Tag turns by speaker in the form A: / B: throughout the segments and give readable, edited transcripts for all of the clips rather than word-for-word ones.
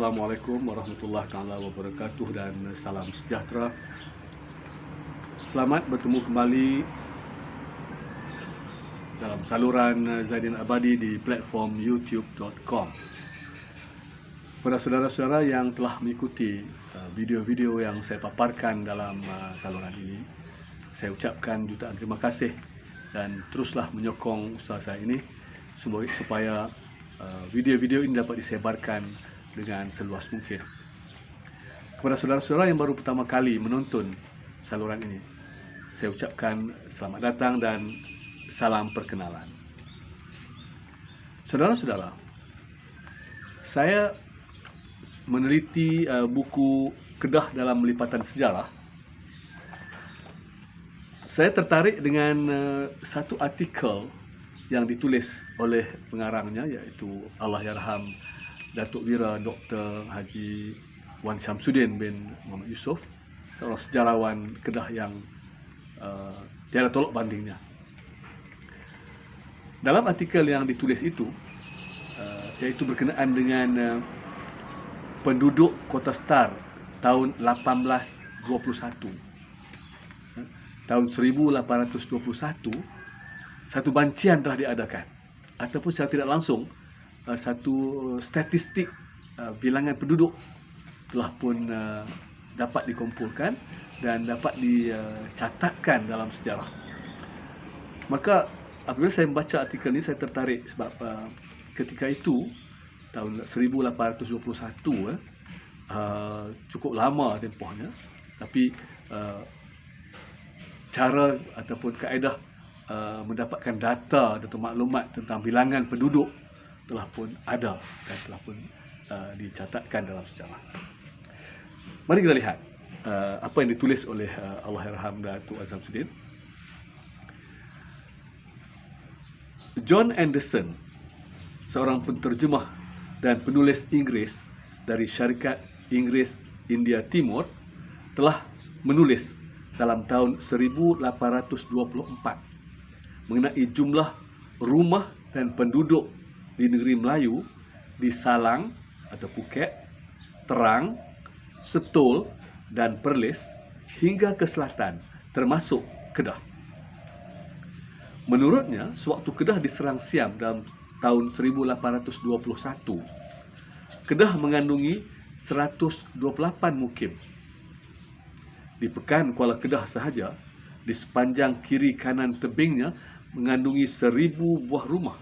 A: Assalamualaikum warahmatullahi taala wabarakatuh dan salam sejahtera. Selamat bertemu kembali dalam saluran Zaidin Abadi di platform youtube.com. Kepada saudara-saudara yang telah mengikuti video-video yang saya paparkan dalam saluran ini, saya ucapkan jutaan terima kasih dan teruslah menyokong usaha saya ini supaya video-video ini dapat disebarkan dengan seluas mungkin. Kepada saudara-saudara yang baru pertama kali menonton saluran ini, saya ucapkan selamat datang dan salam perkenalan. Saudara-saudara, saya meneliti buku Kedah dalam Lipatan Sejarah. Saya tertarik dengan satu artikel yang ditulis oleh pengarangnya, iaitu Allahyarham Datuk Wira Dr. Haji Wan Syamsuddin bin Muhammad Yusof, seorang sejarawan Kedah yang tiada tolak bandingnya. Dalam artikel yang ditulis itu, iaitu berkenaan dengan penduduk Kota Star tahun 1821. Tahun 1821, satu bancian telah diadakan, ataupun secara tidak langsung satu statistik bilangan penduduk telah pun dapat dikumpulkan dan dapat dicatatkan dalam sejarah. Maka apabila saya membaca artikel ini, saya tertarik sebab ketika itu tahun 1821 cukup lama tempohnya, tapi cara ataupun kaedah mendapatkan data atau maklumat tentang bilangan penduduk telah pun ada dan telah pun dicatatkan dalam sejarah. Mari kita lihat apa yang ditulis oleh Allahyarham Datuk Wan Syamsuddin. John Anderson, seorang penterjemah dan penulis Inggeris dari Syarikat Inggeris India Timur, telah menulis dalam tahun 1824 mengenai jumlah rumah dan penduduk di negeri Melayu di Salang atau Phuket, Terang, Setul dan Perlis hingga ke selatan termasuk Kedah. Menurutnya, sewaktu Kedah diserang Siam dalam tahun 1821, Kedah mengandungi 128 mukim. Di Pekan Kuala Kedah sahaja, di sepanjang kiri kanan tebingnya mengandungi 1000 buah rumah.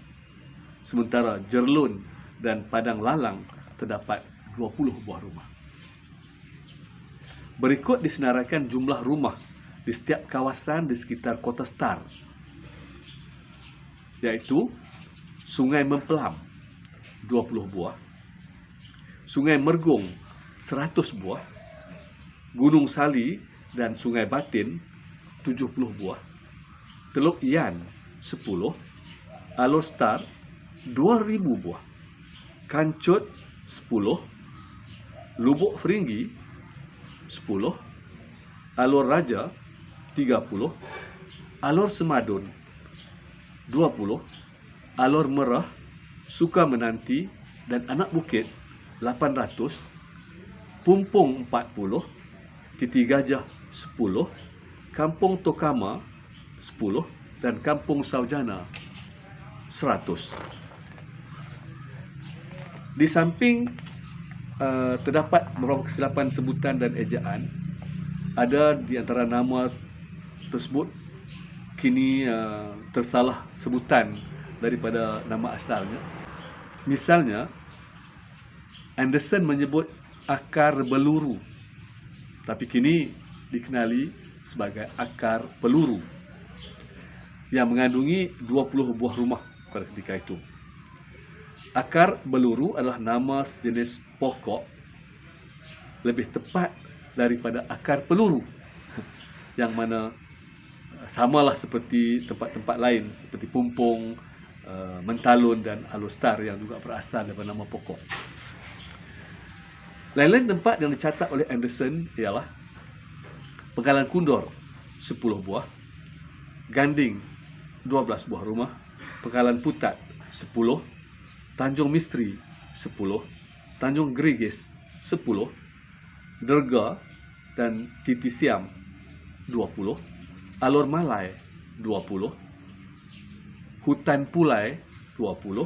A: Sementara Jerlun dan Padang Lalang terdapat 20 buah rumah. Berikut disenaraikan jumlah rumah di setiap kawasan di sekitar Kota Star, iaitu Sungai Mempelam 20 buah, Sungai Mergung 100 buah, Gunung Sali dan Sungai Batin 70 buah, Teluk Ian 10, Alor Star 2000 buah, Kancut 10, Lubuk Feringgi 10, Alor Raja 30, Alor Semadun 20, Alor Merah, Sukamenanti dan Anak Bukit 800, Pumpung 40, Titi Gajah 10, Kampung Tokama 10 dan Kampung Saujana 100. Di samping terdapat beberapa kesilapan sebutan dan ejaan, ada di antara nama tersebut kini tersalah sebutan daripada nama asalnya. Misalnya, Anderson menyebut akar beluru, tapi kini dikenali sebagai akar peluru, yang mengandungi 20 buah rumah pada ketika itu. Akar beluru adalah nama sejenis pokok, lebih tepat daripada akar peluru, yang mana samalah seperti tempat-tempat lain seperti Pumpung, Mentalun dan Alor Star yang juga berasal daripada nama pokok. Lain-lain tempat yang dicatat oleh Anderson ialah Penggalan Kundor 10 buah, Ganding 12 buah rumah, Penggalan Putat 10, Tanjung Misteri 10, Tanjung Gerigis 10, Derga dan Titi Siam 20, Alor Malai 20, Hutan Pulai 20,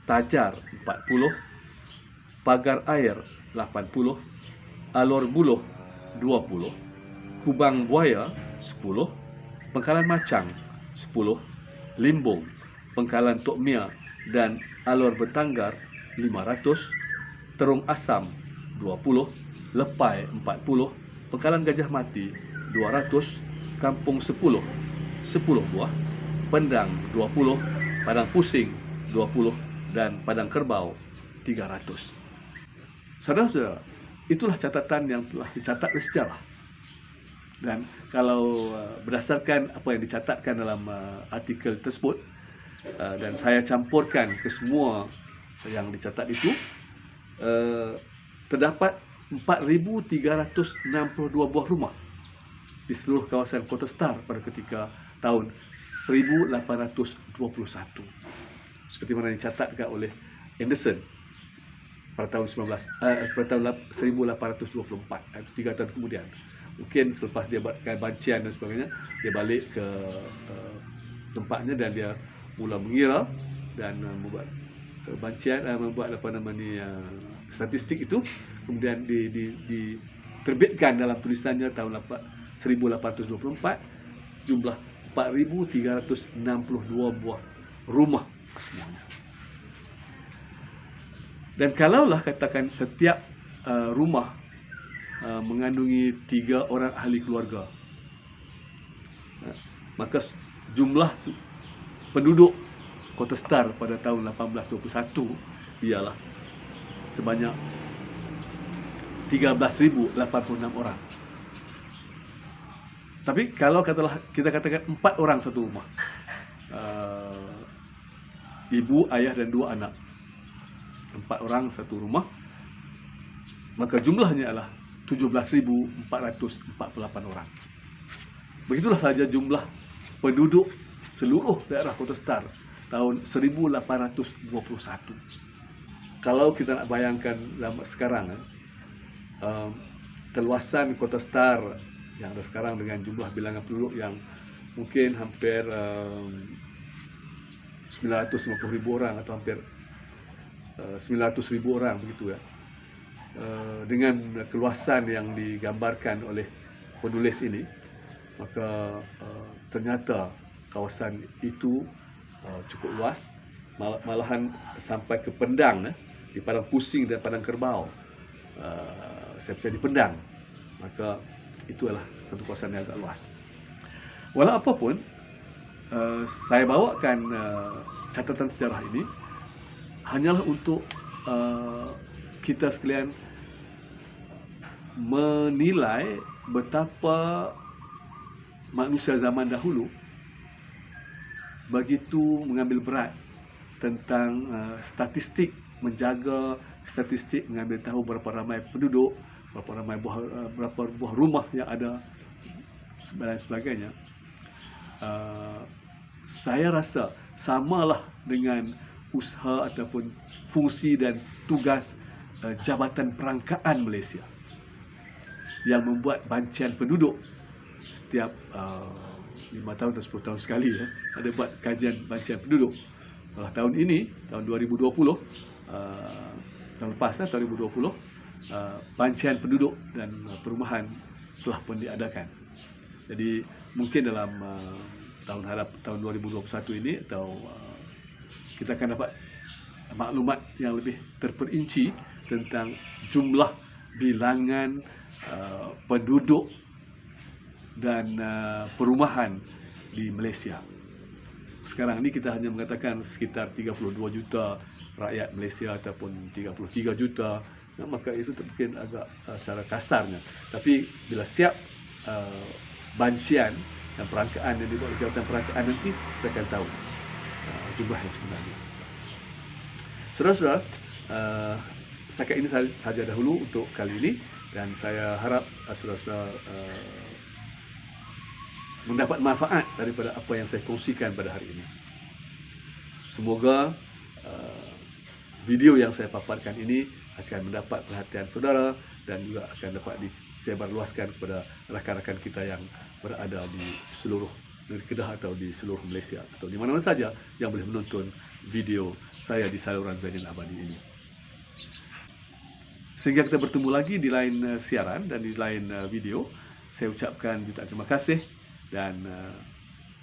A: Tajar 40, Pagar Air 80, Alor Buluh 20, Kubang Buaya 10, Pangkalan Macang 10, Limbung, Pangkalan Tok Mia dan Alor Bertanggar 500, Terung Asam 20, Lepai 40, Pangkalan Gajah Mati 200, Kampung 10 buah, Pendang 20, Padang Pusing 20 dan Padang Kerbau 300. Saudara-saudara, itulah catatan yang telah dicatat oleh sejarah. Dan kalau berdasarkan apa yang dicatatkan dalam artikel tersebut, dan saya campurkan ke semua yang dicatat itu, terdapat 4,362 buah rumah di seluruh kawasan Kota Star pada ketika tahun 1821. Seperti mana dicatatkan oleh Anderson pada tahun 1824, itu 3 tahun kemudian. Mungkin selepas dia buatkan bancian dan sebagainya, dia balik ke tempatnya dan dia mula mengira dan membuat bancian, membuat statistik itu, kemudian diterbitkan dalam tulisannya tahun 1824, sejumlah 4,362 buah rumah semuanya. Dan kalaulah katakan setiap rumah mengandungi 3 orang ahli keluarga, maka jumlah penduduk Kota Star pada tahun 1821 ialah sebanyak 13,086 orang. Tapi kalau kita katakan 4 orang satu rumah, ibu, ayah dan 2 anak, 4 orang satu rumah, maka jumlahnya adalah 17,448 orang. Begitulah saja jumlah penduduk seluruh daerah Kota Star tahun 1821. Kalau kita nak bayangkan sekarang, keluasan Kota Star yang ada sekarang dengan jumlah bilangan penduduk yang mungkin hampir 950,000 orang atau hampir 900,000 orang begitu ya. Dengan keluasan yang digambarkan oleh penulis ini, maka ternyata kawasan itu cukup luas, malahan sampai ke Pendang, di Padang Pusing dan Padang Kerbau, saya percaya di Pendang. Maka itu adalah satu kawasan yang agak luas. Walau apapun, saya bawakan catatan sejarah ini hanyalah untuk kita sekalian menilai betapa manusia zaman dahulu begitu mengambil berat tentang statistik, menjaga statistik, mengambil tahu berapa ramai penduduk, berapa buah rumah yang ada dan sebagainya. Saya rasa samalah dengan usaha ataupun fungsi dan tugas Jabatan Perangkaan Malaysia yang membuat bancian penduduk setiap 5 tahun atau 10 tahun sekali, ada buat kajian bancian penduduk. Tahun ini, tahun 2020, tahun lepas, tahun 2020, bancian penduduk dan perumahan telah pun diadakan. Jadi mungkin dalam tahun 2021 ini atau kita akan dapat maklumat yang lebih terperinci tentang jumlah bilangan penduduk dan perumahan di Malaysia. Sekarang ini kita hanya mengatakan sekitar 32 juta rakyat Malaysia ataupun 33 juta, maka itu mungkin agak secara kasarnya. Tapi bila siap bancian dan perangkaan yang dibuat oleh Jabatan Perangkaan nanti, kita akan tahu jumlah yang sebenarnya. Saudara-saudara, setakat ini saja dahulu untuk kali ini, dan saya harap saudara-saudara mendapat manfaat daripada apa yang saya kongsikan pada hari ini. Semoga video yang saya paparkan ini akan mendapat perhatian saudara dan juga akan dapat disebarluaskan kepada rakan-rakan kita yang berada di seluruh negeri Kedah atau di seluruh Malaysia atau di mana-mana saja yang boleh menonton video saya di saluran Zaidin Abadi ini. Sehingga kita bertemu lagi di lain siaran dan di lain video, saya ucapkan jutaan terima kasih dan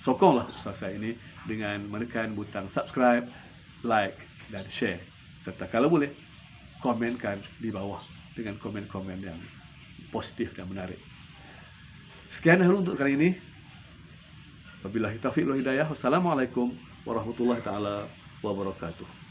A: sokonglah usaha saya ini dengan menekan butang subscribe, like dan share. Serta kalau boleh, komenkan di bawah dengan komen-komen yang positif dan menarik. Sekian dahulu untuk kali ini. Wabillahi taufiq wal hidayah. Wassalamualaikum warahmatullahi taala wabarakatuh.